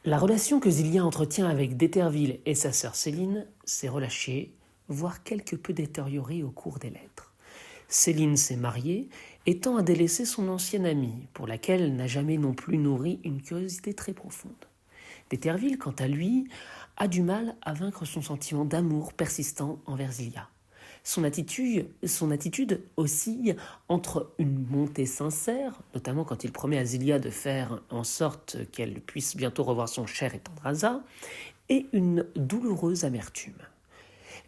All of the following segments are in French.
La relation que Zilia entretient avec d'Eterville et sa sœur Céline s'est relâchée, voire quelque peu détériorée au cours des lettres. Céline s'est mariée et tend à délaisser son ancienne amie, pour laquelle elle n'a jamais non plus nourri une curiosité très profonde. D'Eterville, quant à lui, a du mal à vaincre son sentiment d'amour persistant envers Zilia. Son attitude oscille entre une montée sincère, notamment quand il promet à Zilia de faire en sorte qu'elle puisse bientôt revoir son cher et tendre Asa, et une douloureuse amertume.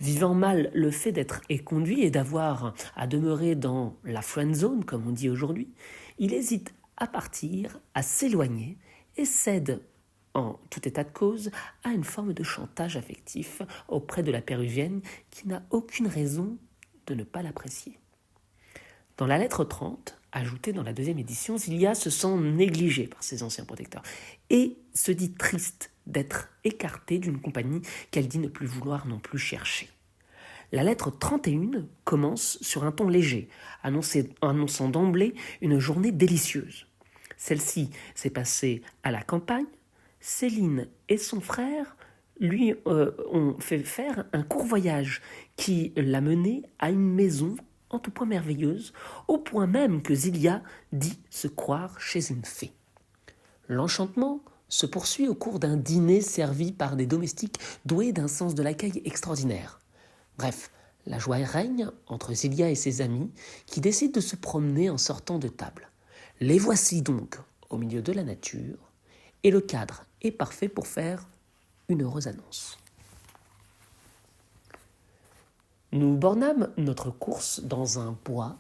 Vivant mal le fait d'être éconduit et d'avoir à demeurer dans la friend zone, comme on dit aujourd'hui, il hésite à partir, à s'éloigner et cède, en tout état de cause, à une forme de chantage affectif auprès de la péruvienne qui n'a aucune raison de ne pas l'apprécier. Dans la lettre 30, ajoutée dans la deuxième édition, Zilia se sent négligée par ses anciens protecteurs et se dit triste d'être écartée d'une compagnie qu'elle dit ne plus vouloir non plus chercher. La lettre 31 commence sur un ton léger, annonçant d'emblée une journée délicieuse. Celle-ci s'est passée à la campagne. Céline et son frère lui ont fait faire un court voyage qui l'a mené à une maison en tout point merveilleuse, au point même que Zilia dit se croire chez une fée. L'enchantement se poursuit au cours d'un dîner servi par des domestiques doués d'un sens de l'accueil extraordinaire. Bref, la joie règne entre Zilia et ses amis qui décident de se promener en sortant de table. Les voici donc au milieu de la nature et le cadre est parfait pour faire une heureuse annonce. Nous bornâmes notre course dans un bois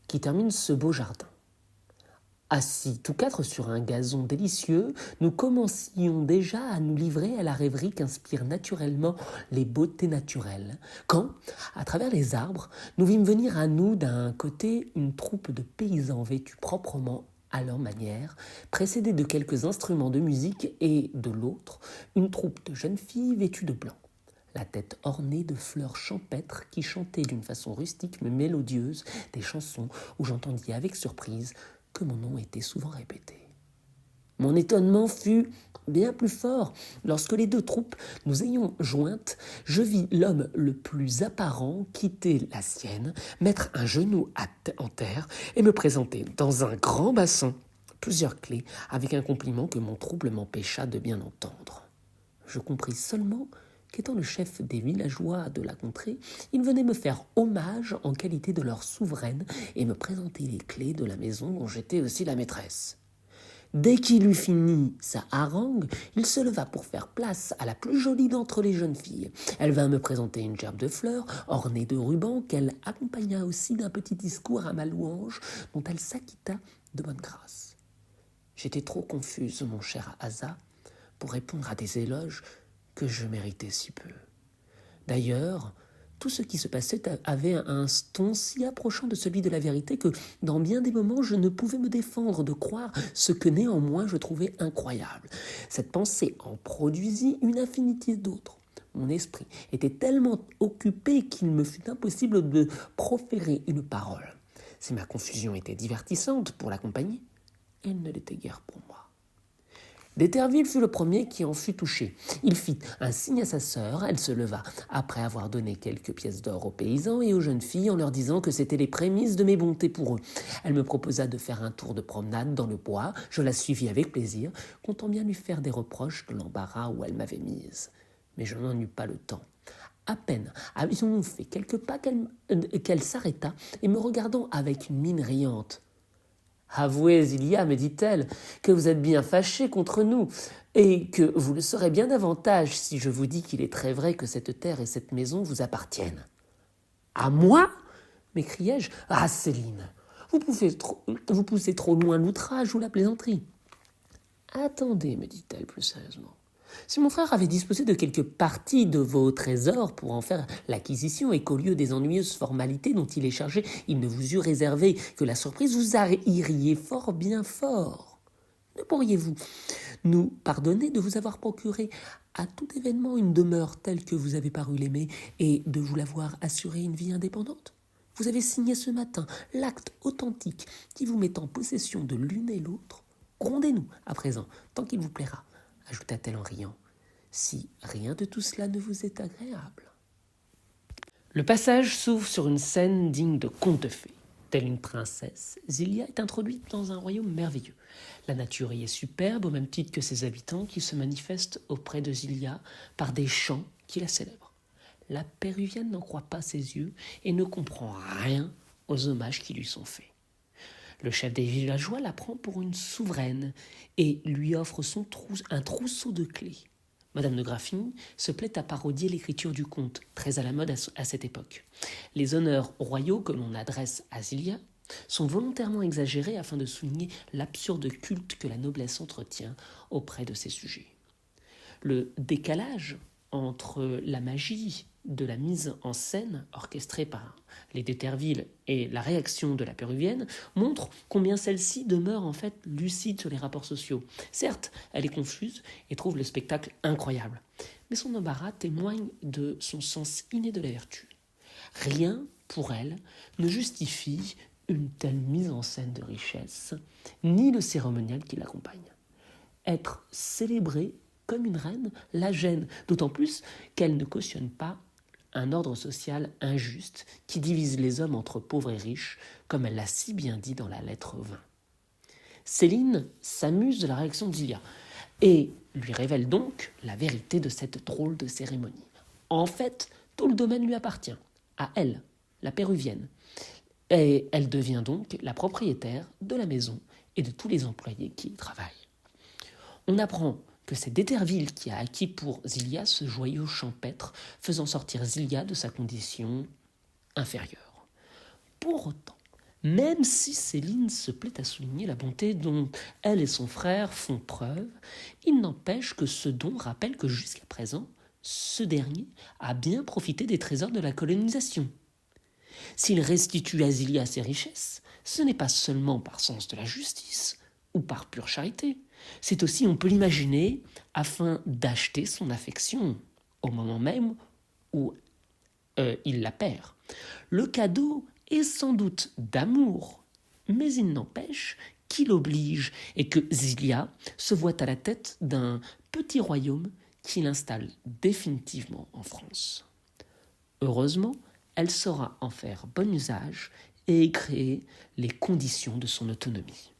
qui termine ce beau jardin. Assis tous quatre sur un gazon délicieux, nous commencions déjà à nous livrer à la rêverie qu'inspirent naturellement les beautés naturelles, quand, à travers les arbres, nous vîmes venir à nous d'un côté une troupe de paysans vêtus proprement à leur manière, précédés de quelques instruments de musique, et de l'autre, une troupe de jeunes filles vêtues de blanc, la tête ornée de fleurs champêtres qui chantaient d'une façon rustique mais mélodieuse des chansons où j'entendis avec surprise que mon nom était souvent répété. Mon étonnement fut bien plus fort lorsque les deux troupes nous ayant jointes, je vis l'homme le plus apparent quitter la sienne, mettre un genou en terre et me présenter dans un grand bassin plusieurs clés avec un compliment que mon trouble m'empêcha de bien entendre. Je compris seulement qu'étant le chef des villageois de la contrée, il venait me faire hommage en qualité de leur souveraine et me présenter les clés de la maison dont j'étais aussi la maîtresse. Dès qu'il eut fini sa harangue, il se leva pour faire place à la plus jolie d'entre les jeunes filles. Elle vint me présenter une gerbe de fleurs ornée de rubans qu'elle accompagna aussi d'un petit discours à ma louange dont elle s'acquitta de bonne grâce. J'étais trop confuse, mon cher Asa, pour répondre à des éloges que je méritais si peu. D'ailleurs, tout ce qui se passait avait un ton si approchant de celui de la vérité que, dans bien des moments, je ne pouvais me défendre de croire ce que néanmoins je trouvais incroyable. Cette pensée en produisit une infinité d'autres. Mon esprit était tellement occupé qu'il me fut impossible de proférer une parole. Si ma confusion était divertissante pour la compagnie, elle ne l'était guère pour moi. D'Eterville fut le premier qui en fut touché. Il fit un signe à sa sœur, elle se leva, après avoir donné quelques pièces d'or aux paysans et aux jeunes filles en leur disant que c'était les prémices de mes bontés pour eux. Elle me proposa de faire un tour de promenade dans le bois, je la suivis avec plaisir, comptant bien lui faire des reproches de l'embarras où elle m'avait mise. Mais je n'en eus pas le temps. À peine avions-nous fait quelques pas qu'elle s'arrêta et me regardant avec une mine riante. « Avouez, Zilia, me dit-elle, que vous êtes bien fâché contre nous, et que vous le serez bien davantage si je vous dis qu'il est très vrai que cette terre et cette maison vous appartiennent. »« À moi ?» m'écriai-je. « Ah, Céline, vous poussez trop loin l'outrage ou la plaisanterie. »« Attendez, me dit-elle plus sérieusement. Si mon frère avait disposé de quelques parties de vos trésors pour en faire l'acquisition et qu'au lieu des ennuyeuses formalités dont il est chargé, il ne vous eût réservé que la surprise, vous iriez fort bien fort. Ne pourriez-vous nous pardonner de vous avoir procuré à tout événement une demeure telle que vous avez paru l'aimer et de vous l'avoir assuré une vie indépendante ? Vous avez signé ce matin l'acte authentique qui vous met en possession de l'une et l'autre. Grondez-nous à présent, tant qu'il vous plaira. ajouta-t-elle en riant, si rien de tout cela ne vous est agréable. Le passage s'ouvre sur une scène digne de conte de fées. Telle une princesse, Zilia est introduite dans un royaume merveilleux. La nature y est superbe au même titre que ses habitants qui se manifestent auprès de Zilia par des chants qui la célèbrent. La péruvienne n'en croit pas ses yeux et ne comprend rien aux hommages qui lui sont faits. Le chef des villageois la prend pour une souveraine et lui offre un trousseau de clés. Madame de Graffigny se plaît à parodier l'écriture du conte, très à la mode à cette époque. Les honneurs royaux que l'on adresse à Zilia sont volontairement exagérés afin de souligner l'absurde culte que la noblesse entretient auprès de ses sujets. Le décalage entre la magie de la mise en scène orchestrée par les d'Éterville et la réaction de la péruvienne montre combien celle-ci demeure en fait lucide sur les rapports sociaux. Certes, elle est confuse et trouve le spectacle incroyable, mais son embarras témoigne de son sens inné de la vertu. Rien, pour elle, ne justifie une telle mise en scène de richesse, ni le cérémonial qui l'accompagne. Être célébrée comme une reine la gêne, d'autant plus qu'elle ne cautionne pas un ordre social injuste qui divise les hommes entre pauvres et riches, comme elle l'a si bien dit dans la lettre 20. Céline s'amuse de la réaction de Zilia et lui révèle donc la vérité de cette drôle de cérémonie. En fait, tout le domaine lui appartient, à elle, la péruvienne, et elle devient donc la propriétaire de la maison et de tous les employés qui y travaillent. On apprend que c'est d'Éterville qui a acquis pour Zilia ce joyau champêtre, faisant sortir Zilia de sa condition inférieure. Pour autant, même si Céline se plaît à souligner la bonté dont elle et son frère font preuve, il n'empêche que ce don rappelle que jusqu'à présent, ce dernier a bien profité des trésors de la colonisation. S'il restitue à Zilia ses richesses, ce n'est pas seulement par sens de la justice ou par pure charité. C'est aussi, on peut l'imaginer, afin d'acheter son affection au moment même où il la perd. Le cadeau est sans doute d'amour, mais il n'empêche qu'il oblige et que Zilia se voit à la tête d'un petit royaume qui l'installe définitivement en France. Heureusement, elle saura en faire bon usage et créer les conditions de son autonomie.